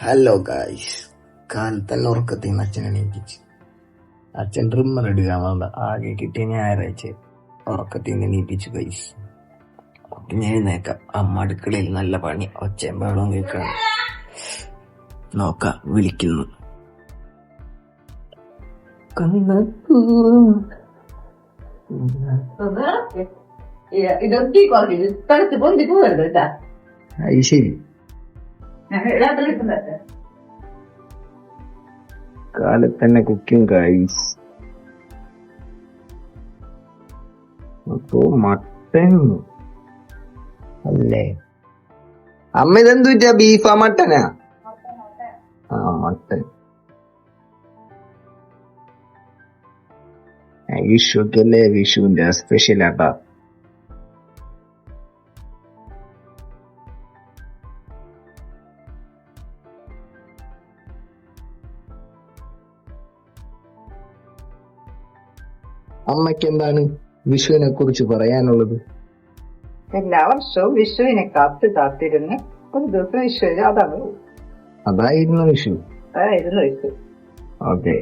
Hello guys, കാലത്തന്നെ ഉറക്കത്തിൽ നിന്ന് അച്ഛനെ എണീപ്പിച്ച്. അച്ഛൻ ട്രിമ്മർ എടുക്കാൻ വന്ന ആകെ കിട്ടിയ ഞായറാഴ്ച ഉറക്കത്തിൽ നിന്ന് എണീപ്പിച്ചു ഗൈസ്. ഞാൻ എഴുന്നേക്കാം. അമ്മ അടുക്കളയിൽ നല്ല പണി, ഒച്ചയും ബഹളവും കേൾക്കണം. നോക്കാം, വിളിക്കുന്നു. അത് ശരി. കാലത്തന്നെ കുക്കിംഗ് ഗൈസ്. അപ്പോ മട്ടൻ അല്ലേ? അമ്മ ഇതെന്തു പറ്റാ? ബീഫാ മട്ടനാ? മട്ടൻ. വിഷുക്കല്ലേ, വിഷുവിന്റെ സ്പെഷ്യൽ ആട്ടാ. അമ്മയ്ക്ക് എന്താണ് വിഷുവിനെ കുറിച്ച് പറയാനുള്ളത്? എല്ലാ വർഷവും വിഷുവിനെ കാത്തിരുന്ന് ഒരു ദിവസം വിഷു അതായിരുന്നു വിഷു. ഓക്കെ,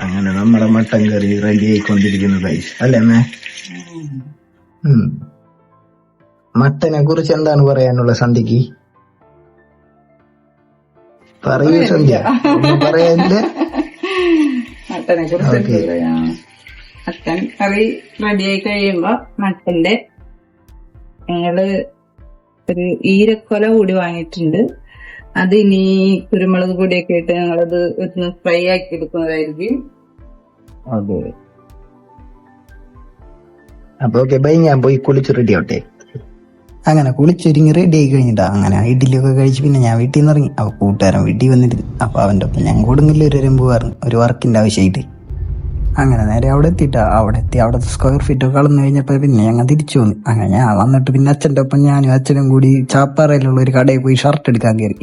അങ്ങനെ നമ്മുടെ മട്ടൻ കറി റെഡി ആയിക്കൊണ്ടിരിക്കുന്നു ഗൈസ്, അല്ലേ അമ്മേ? മട്ടനെ കുറിച്ച് എന്താണ് പറയാനുള്ള സന്ധ്യക്ക്? പറയൂ സന്ധ്യ, പറയാനില്ല. മട്ടനെ കുറിച്ച് മട്ടൻ കറി റെഡിയായി കഴിയുമ്പോ മട്ടന്റെ ഞങ്ങള് ഒരു ഈരക്കൊല കൂടി വാങ്ങിയിട്ടുണ്ട്. അത് ഇനി കുരുമുളക് പൊടിയൊക്കെ ഇട്ട് ഞങ്ങളത് ഒന്ന് ഫ്രൈ ആക്കി എടുക്കുന്നതായിരിക്കും. അതെ, അപ്പൊ ഓക്കെ ബൈ, ഞാൻ പോയി കുളിച്ച് റെഡി ആവട്ടെ. അങ്ങനെ കുളിച്ചൊരുങ്ങി റെഡി ആയി കഴിഞ്ഞിട്ടാ അങ്ങനെ ഇഡ്ഡലിയൊക്കെ കഴിച്ച് പിന്നെ ഞാൻ വീട്ടിൽ നിന്ന് ഇറങ്ങി. അപ്പൊ കൂട്ടുകാരൻ വീട്ടിൽ വന്നിരുന്നു. അപ്പൊ അവന്റെ ഒപ്പം ഞാൻ കൊടുങ്ങില്ല ഒരു പോവാറുണ്ട്, ഒരു വർക്കിന്റെ ആവശ്യമായിട്ട്. അങ്ങനെ നേരെ അവിടെ എത്തിയിട്ടാ. അവിടുത്തെ സ്ക്വയർ ഫീറ്റ് ഒക്കെ കളന്നു കഴിഞ്ഞപ്പോ പിന്നെ ഞങ്ങൾ തിരിച്ചു വന്നു. അങ്ങനെ ഞാൻ വന്നിട്ട് പിന്നെ അച്ഛൻ്റെ ഒപ്പം ഞാനും അച്ഛനും കൂടി ചാപ്പാറയിലുള്ള ഒരു കടയിൽ പോയി ഷർട്ട് എടുക്കാൻ കയറി.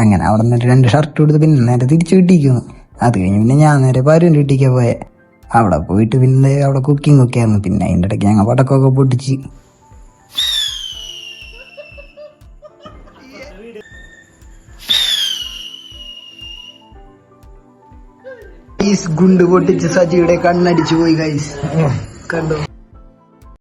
അങ്ങനെ അവിടെ നിന്ന് 2 ഷർട്ട് എടുത്ത് പിന്നെ നേരെ തിരിച്ചു കിട്ടിയിരിക്കുന്നു. അത് കഴിഞ്ഞ് പിന്നെ ഞാൻ നേരെ പാരൂൻ്റെ വീട്ടിലേക്കാണ് പോയെ. അവിടെ പോയിട്ട് പിന്നെ അവിടെ കുക്കിംഗ് ഒക്കെ ആയിരുന്നു. പിന്നെ അതിൻ്റെ ഇടയ്ക്ക് ഞങ്ങൾ പടക്കമൊക്കെ പൊട്ടിച്ച് ഗുണ്ട് പൊട്ടിച്ച് സജിയുടെ കണ്ണടിച്ചു പോയി ഗൈസ്. കണ്ടോ?